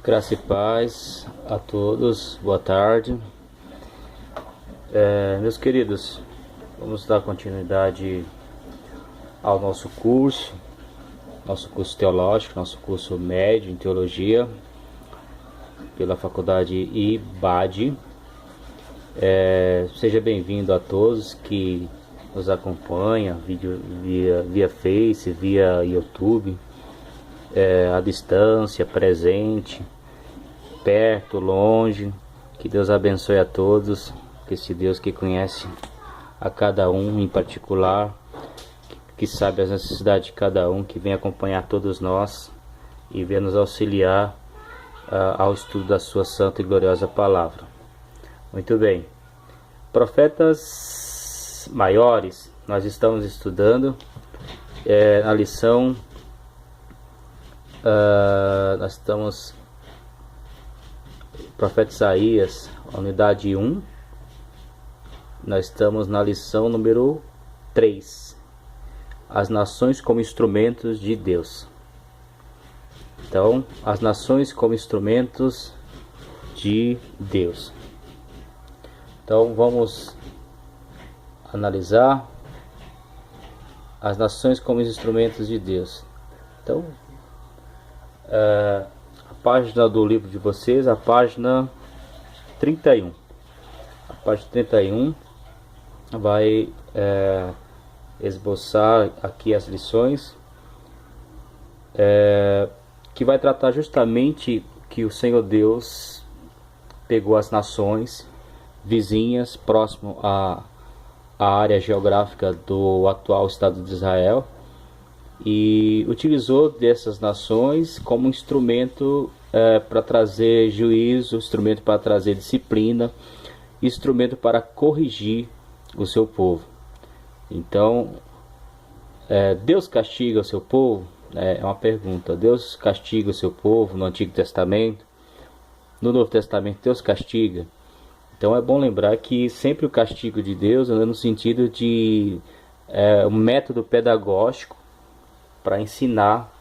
Graça e paz a todos, boa tarde. Meus queridos, vamos dar continuidade ao nosso curso teológico, nosso curso médio em teologia, pela faculdade IBAD. Seja bem-vindo a todos que nos acompanham via Face, via YouTube, à distância, presente, perto, longe. Que Deus abençoe a todos, que esse Deus que conhece a cada um em particular, que sabe as necessidades de cada um, que vem acompanhar todos nós e vem nos auxiliar ao estudo da sua santa e gloriosa palavra. Muito bem, profetas maiores, nós estamos estudando a lição, nós estamos profeta Isaías, unidade 1, nós estamos na lição número 3, as nações como instrumentos de Deus. Então, as nações como instrumentos de Deus. Então, vamos analisar as nações como instrumentos de Deus. Então, a página do livro de vocês, a página 31. A página 31 vai esboçar aqui as lições, que vai tratar justamente que o Senhor Deus pegou as nações vizinhas, próximo à área geográfica do atual Estado de Israel, e utilizou dessas nações como instrumento para trazer juízo, instrumento para trazer disciplina, instrumento para corrigir o seu povo. Então, Deus castiga o seu povo? É uma pergunta. Deus castiga o seu povo no Antigo Testamento? No Novo Testamento, Deus castiga? Então é bom lembrar que sempre o castigo de Deus é no sentido de um método pedagógico para ensinar,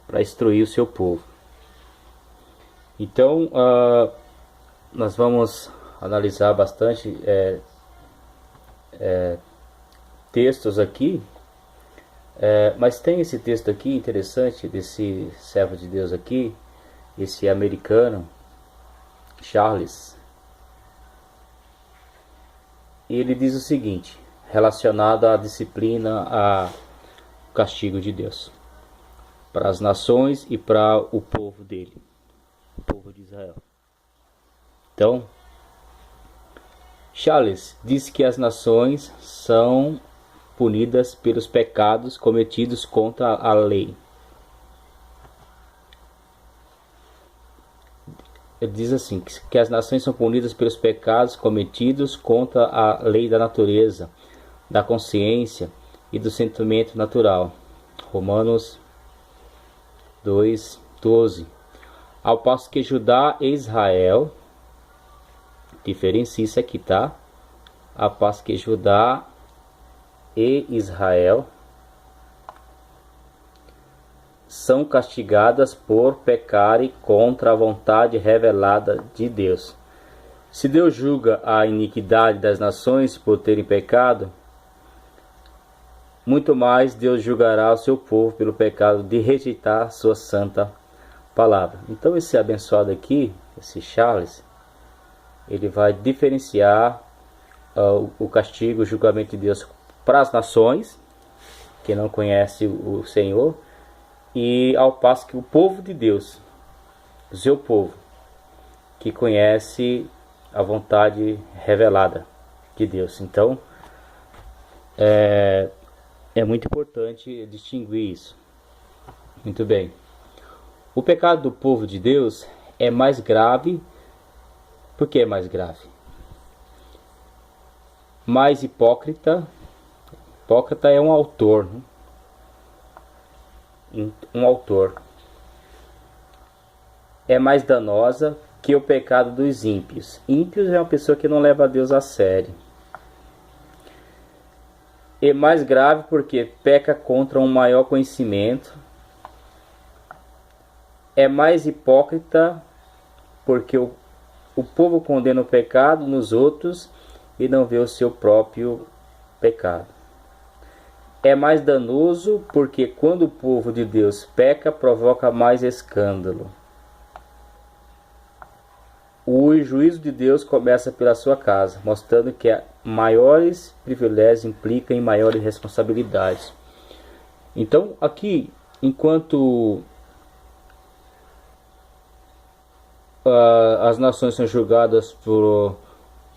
para instruir o seu povo. Então, nós vamos analisar bastante textos aqui, mas tem esse texto aqui interessante, desse servo de Deus aqui, esse americano, Charles. Ele diz o seguinte, relacionado à disciplina, ao castigo de Deus para as nações e para o povo dele, o povo de Israel. Então, Charles diz que as nações são punidas pelos pecados cometidos contra a lei. Ele diz assim, que as nações são punidas pelos pecados cometidos contra a lei da natureza, da consciência e do sentimento natural. Romanos 2:12. Ao passo que Judá e Israel, diferencia isso aqui, tá? Ao passo que Judá e Israel são castigadas por pecarem contra a vontade revelada de Deus. Se Deus julga a iniquidade das nações por terem pecado, muito mais Deus julgará o seu povo pelo pecado de rejeitar sua santa palavra. Então esse abençoado aqui, esse Charles, ele vai diferenciar o castigo, o julgamento de Deus para as nações que não conhecem o Senhor, e ao passo que o povo de Deus, o seu povo, que conhece a vontade revelada de Deus. Então é muito importante distinguir isso. Muito bem. O pecado do povo de Deus é mais grave. Por que é mais grave? Mais hipócrita. Hipócrita é um autor. Um autor. É mais danosa que o pecado dos ímpios. Ímpios é uma pessoa que não leva a Deus a sério. E mais grave porque peca contra um maior conhecimento é mais hipócrita porque o povo condena o pecado nos outros e não vê o seu próprio pecado. É mais danoso porque quando o povo de Deus peca, provoca mais escândalo. O juízo de Deus começa pela sua casa, mostrando que maiores privilégios implicam em maiores responsabilidades. Então, aqui, enquanto as nações são julgadas por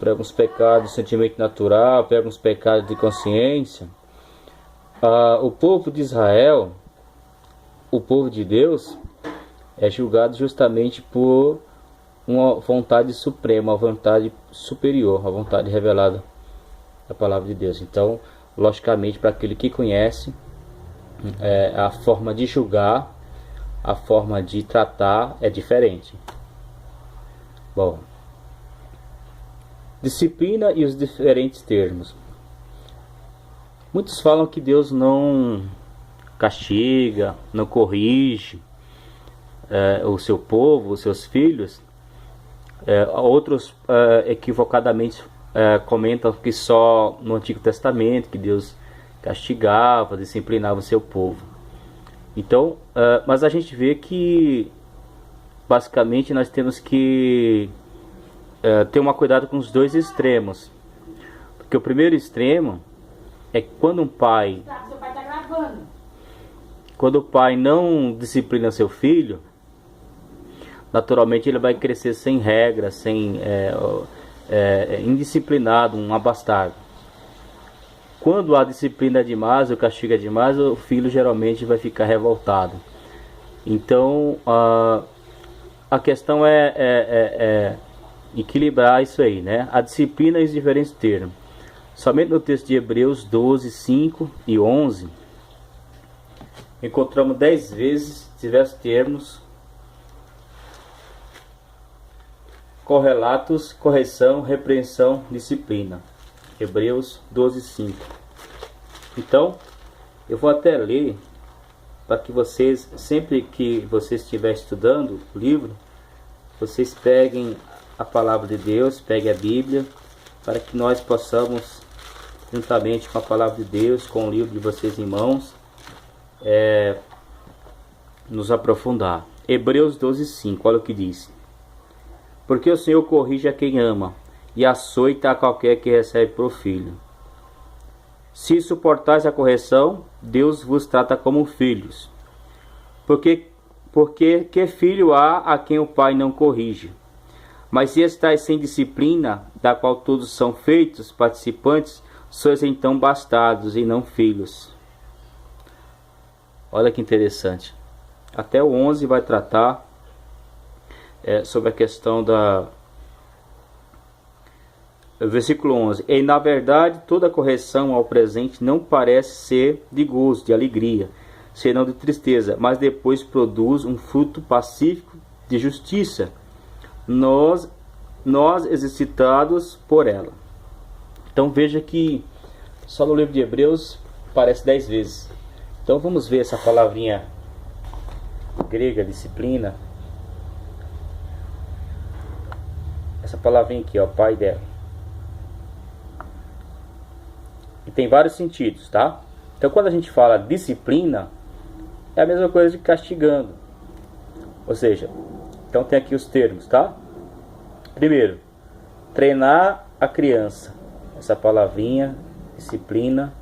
alguns pecados de sentimento natural, por alguns pecados de consciência, o povo de Israel, o povo de Deus, é julgado justamente por uma vontade suprema, uma vontade superior, uma vontade revelada da palavra de Deus. Então, logicamente, para aquele que conhece, a forma de julgar, a forma de tratar é diferente. Bom, disciplina e os diferentes termos. Muitos falam que Deus não castiga, não corrige o seu povo, os seus filhos. Outros equivocadamente comentam que só no Antigo Testamento que Deus castigava, disciplinava o seu povo. Então, mas a gente vê que basicamente nós temos que ter uma cuidado com os dois extremos. Porque o primeiro extremo é que quando um pai, quando o pai não disciplina seu filho, naturalmente ele vai crescer sem regra, indisciplinado, um abastado. Quando a disciplina é demais, o castigo é demais, o filho geralmente vai ficar revoltado. Então, a questão é equilibrar isso aí, né? A disciplina e os diferentes termos. Somente no texto de Hebreus 12, 5 e 11, encontramos 10 vezes diversos termos correlatos: correção, repreensão, disciplina. Hebreus 12, 5. Então, eu vou até ler para que vocês, sempre que vocês estiverem estudando o livro, vocês peguem a palavra de Deus, peguem a Bíblia, para que nós possamos, juntamente com a palavra de Deus, com o livro de vocês em mãos, nos aprofundar. Hebreus 12, 5, olha o que diz: porque o Senhor corrige a quem ama, e açoita a qualquer que recebe por filho. Se suportais a correção, Deus vos trata como filhos. Porque que filho há a quem o pai não corrige? Mas se estáis sem disciplina, da qual todos são feitos participantes, sois então bastardos e não filhos. Olha que interessante. Até o 11 vai tratar sobre a questão da... Versículo 11. E na verdade toda correção ao presente não parece ser de gozo, de alegria, senão de tristeza, mas depois produz um fruto pacífico de justiça, nós exercitados por ela. Então veja que só no livro de Hebreus aparece 10 vezes. Então vamos ver essa palavrinha grega, disciplina. Essa palavrinha aqui, ó, pai dela. E tem vários sentidos, tá? Então quando a gente fala disciplina, é a mesma coisa de castigando. Ou seja, então tem aqui os termos, tá? Primeiro, treinar a criança. Essa palavrinha, disciplina,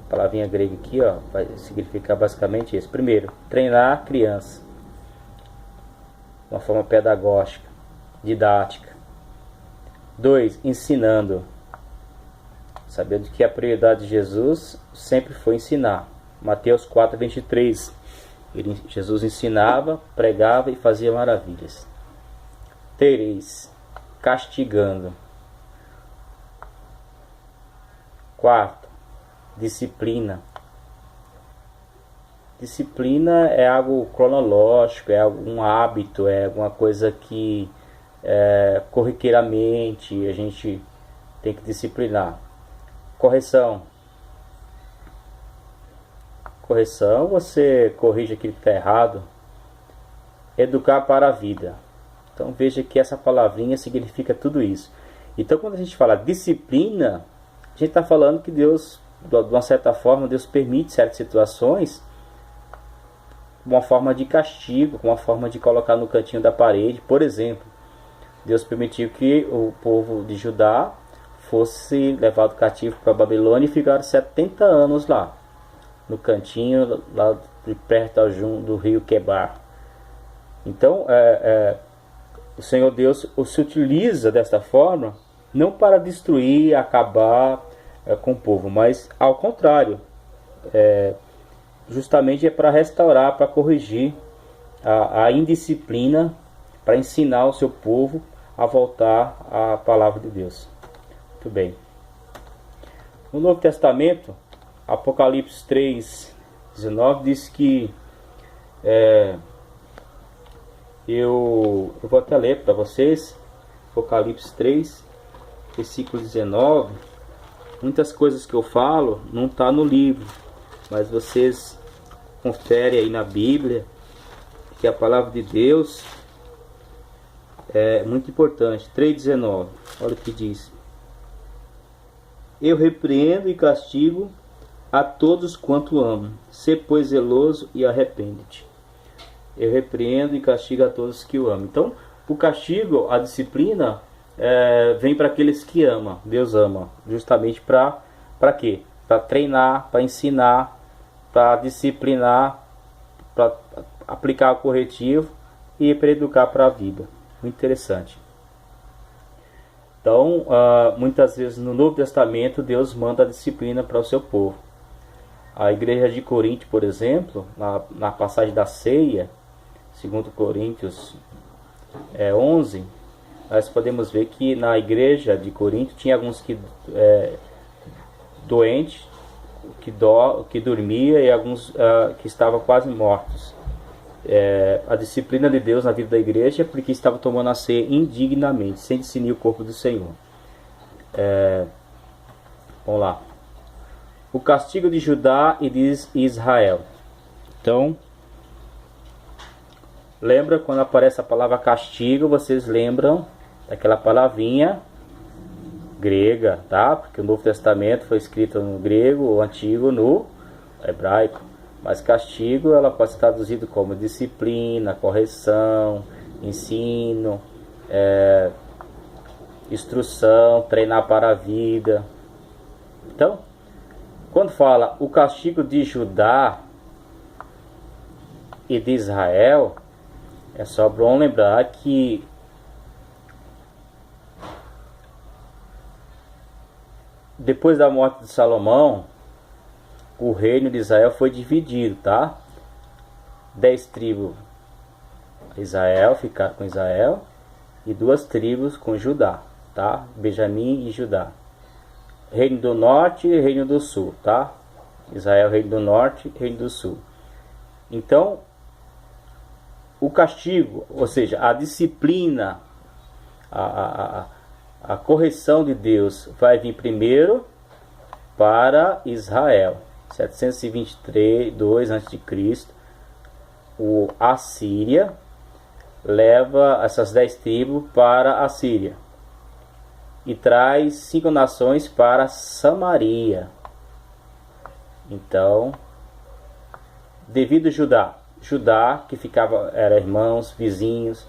a palavrinha grega aqui, ó, vai significar basicamente isso. Primeiro, treinar a criança. Uma forma pedagógica, didática. 2, ensinando. Sabendo que a prioridade de Jesus sempre foi ensinar. Mateus 4, 23. Jesus ensinava, pregava e fazia maravilhas. 3, castigando. 4, disciplina. Disciplina é algo cronológico, é algum hábito, é alguma coisa que corriqueiramente a gente tem que disciplinar. Correção. Correção, você corrige aquilo que está errado. educar para a vida. Então veja que essa palavrinha significa tudo isso. Então quando a gente fala disciplina, a gente está falando que Deus, de uma certa forma, Deus permite certas situações, uma forma de castigo, uma forma de colocar no cantinho da parede. Por exemplo, Deus permitiu que o povo de Judá fosse levado cativo para a Babilônia e ficaram 70 anos lá, no cantinho, lá de perto do rio Quebar. Então, o Senhor Deus se utiliza desta forma, não para destruir, acabar com o povo, mas ao contrário, justamente é para restaurar, para corrigir a indisciplina, para ensinar o seu povo a voltar à palavra de Deus. Muito bem. No Novo Testamento, Apocalipse 3:19 diz que eu vou até ler para vocês, Apocalipse 3, versículo 19. Muitas coisas que eu falo não está no livro, mas vocês conferem aí na Bíblia, que a palavra de Deus é muito importante. 3:19, olha o que diz: eu repreendo e castigo a todos quanto amo. Sê, pois, zeloso e arrepende-te. Eu repreendo e castigo a todos que o amam. Então, o castigo, a disciplina, vem para aqueles que amam. Deus ama, justamente para quê? Para treinar, para ensinar, para disciplinar, para aplicar o corretivo e para educar para a vida. Muito interessante. Então, muitas vezes no Novo Testamento, Deus manda a disciplina para o seu povo. A igreja de Corinto, por exemplo, na passagem da ceia, 2 Coríntios 11, nós podemos ver que na igreja de Corinto tinha alguns que doentes, que dormia, e alguns que estavam quase mortos. A disciplina de Deus na vida da igreja é porque estavam tomando a ceia indignamente, sem discernir o corpo do Senhor. Vamos lá. O castigo de Judá e de Israel. Então, lembra quando aparece a palavra castigo, vocês lembram daquela palavrinha grega, tá? Porque o Novo Testamento foi escrito no grego, o Antigo no hebraico. Mas castigo, ela pode ser traduzida como disciplina, correção, ensino, instrução, treinar para a vida. Então, quando fala o castigo de Judá e de Israel, é só bom lembrar que depois da morte de Salomão, o reino de Israel foi dividido, tá? 10 tribos Israel ficaram com Israel e 2 tribos com Judá, tá? Benjamim e Judá. Reino do norte e reino do sul, tá? Israel, reino do norte e reino do sul. Então, o castigo, ou seja, a disciplina, a correção de Deus vai vir primeiro para Israel. 723 a.C., a Síria leva essas 10 tribos para a Síria e traz 5 nações para Samaria. Então, devido a Judá, que eram irmãos, vizinhos,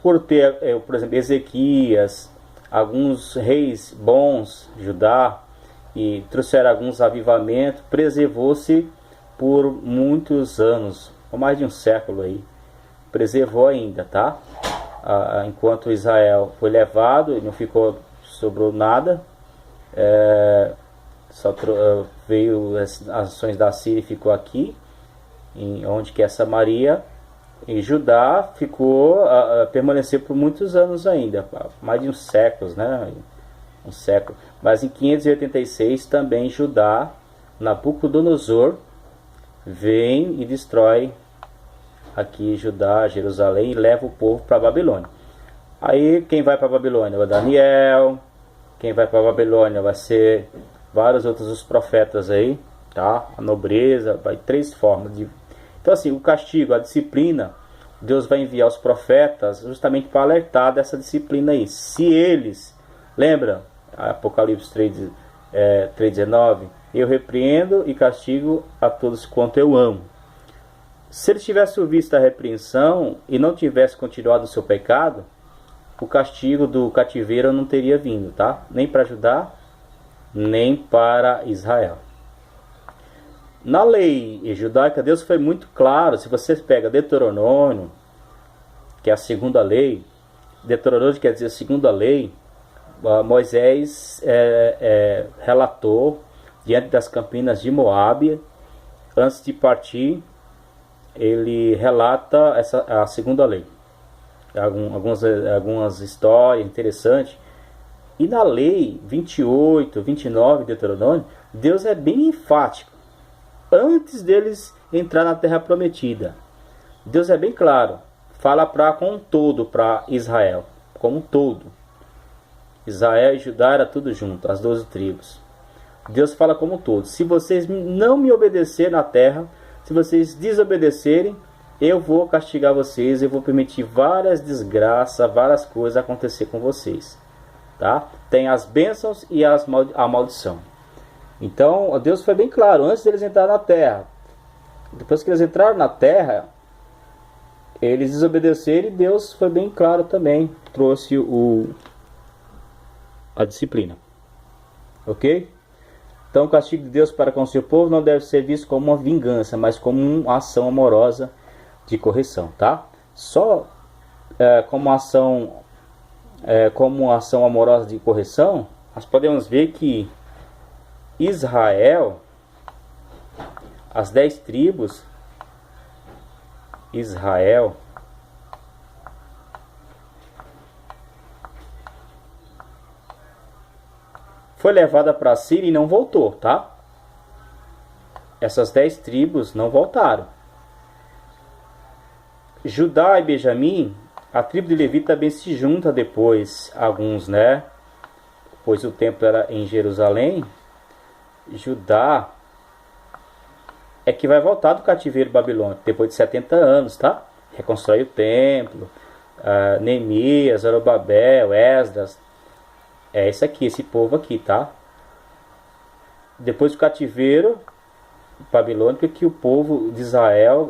por ter, por exemplo, Ezequias, alguns reis bons, Judá, e trouxeram alguns avivamentos, preservou-se por muitos anos, por mais de um século aí, preservou ainda, tá? Enquanto Israel foi levado e não sobrou nada, veio as nações da Síria e ficou aqui, onde que é Samaria, e Judá permaneceu por muitos anos ainda, mais de uns séculos, né? Um século. Mas em 586 também Judá, Nabucodonosor, vem e destrói aqui Judá, Jerusalém, e leva o povo para a Babilônia. Aí quem vai para a Babilônia? Vai Daniel. Quem vai para a Babilônia vai ser vários outros os profetas aí, tá? A nobreza, vai três formas de... Então assim, o castigo, a disciplina, Deus vai enviar os profetas justamente para alertar dessa disciplina aí. Se eles, lembra Apocalipse 3:19, eu repreendo e castigo a todos quanto eu amo. Se ele tivesse ouvido a repreensão e não tivesse continuado o seu pecado, o castigo do cativeiro não teria vindo, tá? Nem para Judá, nem para Israel. Na lei judaica, Deus foi muito claro. Se você pega Deuteronômio, que é a segunda lei, Deuteronômio quer dizer a segunda lei, Moisés relatou diante das campinas de Moabe, antes de partir, ele relata a segunda lei. Algumas histórias interessantes. E na lei 28, 29 de Deuteronômio, Deus é bem enfático. Antes deles entrar na terra prometida, Deus é bem claro. Fala com um todo para Israel, como um todo. Israel e Judá era tudo junto, as 12 tribos. Deus fala como um todo. Se vocês não me obedecerem na terra, se vocês desobedecerem, eu vou castigar vocês, eu vou permitir várias desgraças, várias coisas acontecer com vocês. Tá? Tem as bênçãos e a maldição. Então, Deus foi bem claro, antes deles entrarem na terra. Depois que eles entraram na terra, eles desobedeceram e Deus foi bem claro também. Trouxe a disciplina. Ok? Então, o castigo de Deus para com o seu povo não deve ser visto como uma vingança, mas como uma ação amorosa de correção, tá? Só como uma ação amorosa de correção, nós podemos ver que Israel, as 10 tribos, Israel foi levada para a Síria e não voltou, tá? Essas 10 tribos não voltaram. Judá e Benjamim, a tribo de Levi também se junta depois, alguns, né? Pois o templo era em Jerusalém. Judá é que vai voltar do cativeiro babilônico depois de 70 anos, tá? Reconstrói o templo. Neemias, Zorobabel, Esdras. É esse povo aqui, tá? Depois do cativeiro babilônico, que o povo de Israel,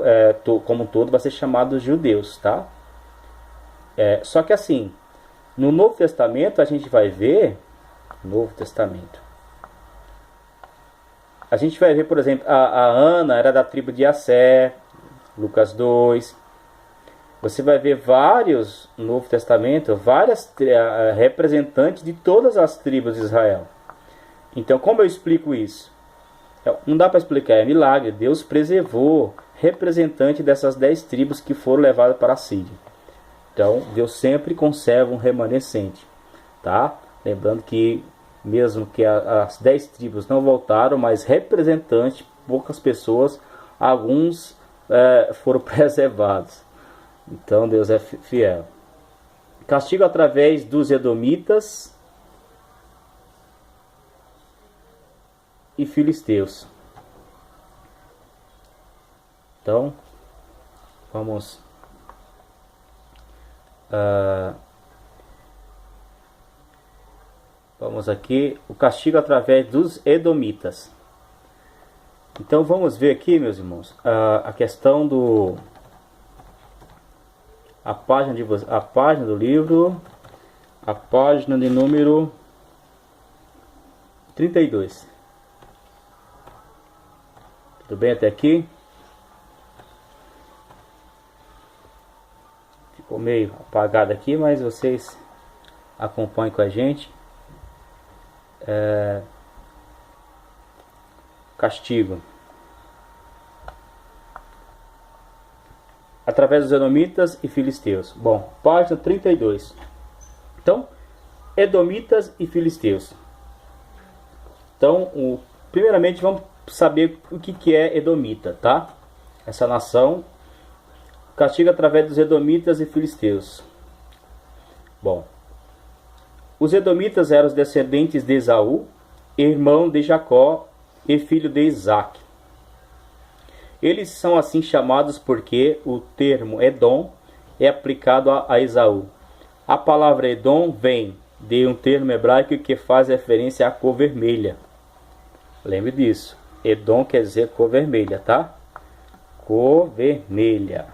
como um todo, vai ser chamado judeus, tá? Só que assim, no Novo Testamento a gente vai ver, a gente vai ver, por exemplo, a Ana era da tribo de Assé, Lucas 2. Você vai ver vários, no Novo Testamento, várias representantes de todas as tribos de Israel. Então, como eu explico isso? Não dá para explicar, é milagre. Deus preservou representante dessas 10 tribos que foram levadas para a Síria. Então, Deus sempre conserva um remanescente, tá? Lembrando que, mesmo que as 10 tribos não voltaram, mas representantes, poucas pessoas, alguns foram preservados. Então, Deus é fiel. Castigo através dos edomitas e filisteus. Então, vamos aqui, o castigo através dos edomitas. Então vamos ver aqui, meus irmãos, a questão a página do livro, a página de número 32. Tudo bem até aqui? Ficou meio apagado aqui, mas vocês acompanhem com a gente. Castigo através dos edomitas e filisteus. Bom, página 32. Então, edomitas e filisteus. Então, primeiramente vamos saber o que é edomita, tá? Essa nação. Castigo através dos edomitas e filisteus. Bom, os edomitas eram os descendentes de Esaú, irmão de Jacó, e filho de Isaque. Eles são assim chamados porque o termo Edom é aplicado a Esaú. A palavra Edom vem de um termo hebraico que faz referência à cor vermelha. Lembre disso. Edom quer dizer cor vermelha, tá? Cor vermelha.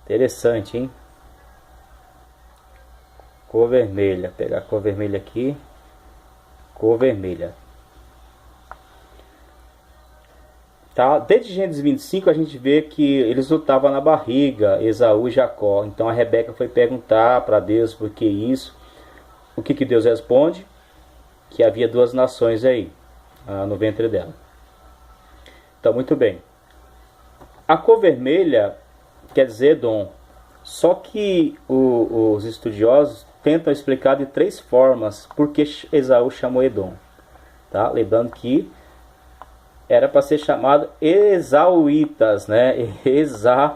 Interessante, hein? Cor vermelha. Vou pegar a cor vermelha aqui. Cor vermelha. Tá? Desde Gênesis 25 a gente vê que eles lutavam na barriga, Esaú e Jacó. Então a Rebeca foi perguntar para Deus por que isso. O que Deus responde? Que havia duas nações aí no ventre dela. Então, muito bem. A cor vermelha quer dizer Edom. Só que os estudiosos tentam explicar de três formas por que Esaú chamou Edom. Tá? Lembrando que era para ser chamado Esauítas, né? Esauítas.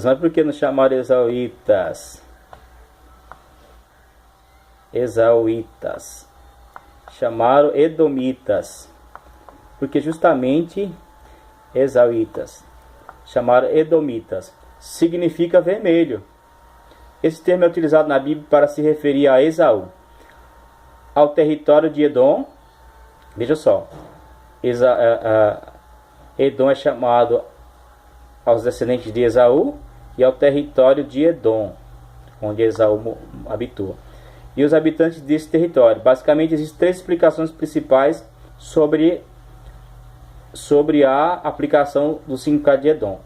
Mas por que não chamaram Esauítas? Esauítas. Chamaram Edomitas. Porque justamente Esauítas. Chamaram Edomitas. Significa vermelho. Esse termo é utilizado na Bíblia para se referir a Esaú, ao território de Edom. Veja só. Edom é chamado aos descendentes de Esaú e ao território de Edom, onde Esaú habitou. E os habitantes desse território. Basicamente, existem três explicações principais sobre a aplicação do significado de Edom.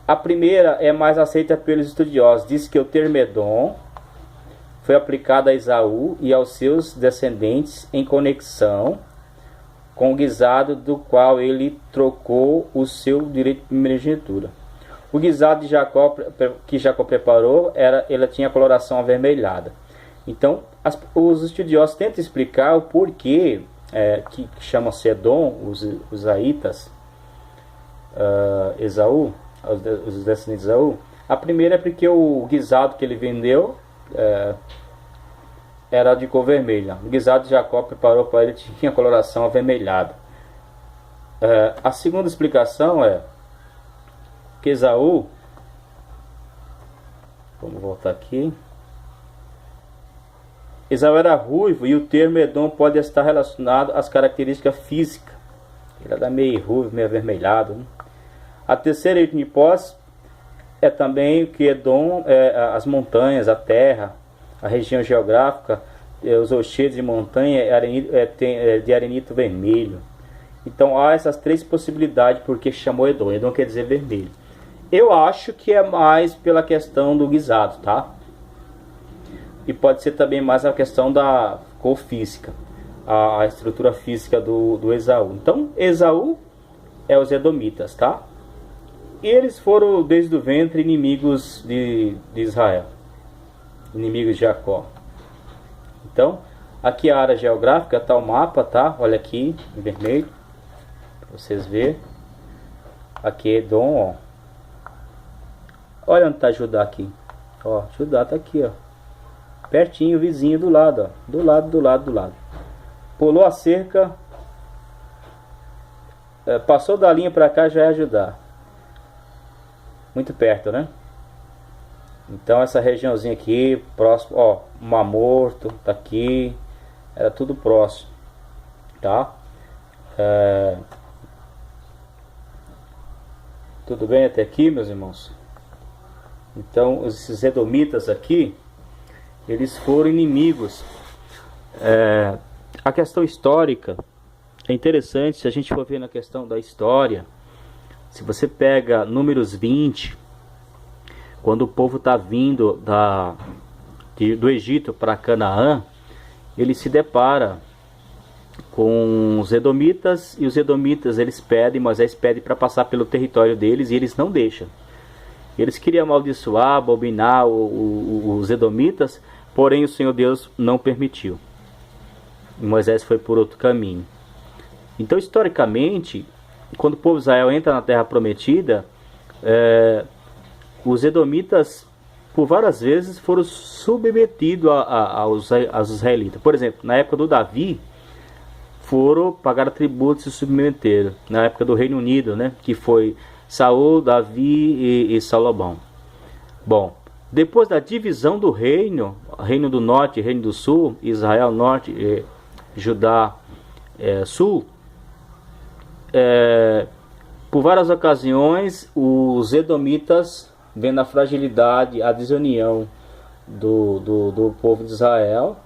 A primeira é mais aceita pelos estudiosos. Diz que o termo Edom foi aplicado a Esaú e aos seus descendentes em conexão com o guisado do qual ele trocou o seu direito de primogenitura. O guisado de Jacó, que Jacó preparou, ela tinha coloração avermelhada. Então, os estudiosos tentam explicar o porquê que chamam-se Edom, os aitas, Esaú, os descendentes de Esaú. A primeira é porque o guisado que ele vendeu era de cor vermelha. O guisado de Jacó preparou para ele tinha coloração avermelhada. A segunda explicação é que Esaú, vamos voltar aqui, Esaú era ruivo e o termo Edom pode estar relacionado às características físicas. Ele era meio ruivo, meio avermelhado, né? A terceira hipótese é também que Edom as montanhas, a terra, a região geográfica, os rochedos de montanha de arenito vermelho. Então há essas três possibilidades porque chamou Edom. Edom quer dizer vermelho. Eu acho que é mais pela questão do guisado, tá? E pode ser também mais a questão da cor física, a estrutura física do Esaú. Então Esaú é os edomitas, tá? E eles foram desde o ventre inimigos de Israel, inimigos de Jacó. Então, aqui a área geográfica, tá o mapa, tá? Olha aqui, em vermelho, para vocês verem. Aqui é Edom, ó. Olha onde tá Judá aqui. Ó, Judá tá aqui, ó. Pertinho, vizinho, do lado, ó. Do lado. Pulou a cerca, passou da linha para cá, já é Judá. Muito perto, né? Então essa regiãozinha aqui, próximo, ó, Mar Morto, tá aqui, era tudo próximo, tá? Tudo bem até aqui, meus irmãos? Então esses edomitas aqui, eles foram inimigos. A questão histórica é interessante, se a gente for ver na questão da história. Se você pega Números 20, quando o povo está vindo do Egito para Canaã, ele se depara com os edomitas, e os edomitas Moisés pede para passar pelo território deles, e eles não deixam. Eles queriam amaldiçoar, abominar os edomitas, porém o Senhor Deus não permitiu. E Moisés foi por outro caminho. Então, historicamente, quando o povo de Israel entra na terra prometida, os edomitas por várias vezes foram submetidos aos israelitas. Por exemplo, na época do Davi, foram pagar tributos e se submeteram, na época do Reino Unido, né, que foi Saul, Davi e Salomão. Bom, depois da divisão do reino, Reino do Norte e Reino do Sul, Israel Norte e Judá Sul, por várias ocasiões os edomitas, vendo a fragilidade, a desunião do povo de Israel,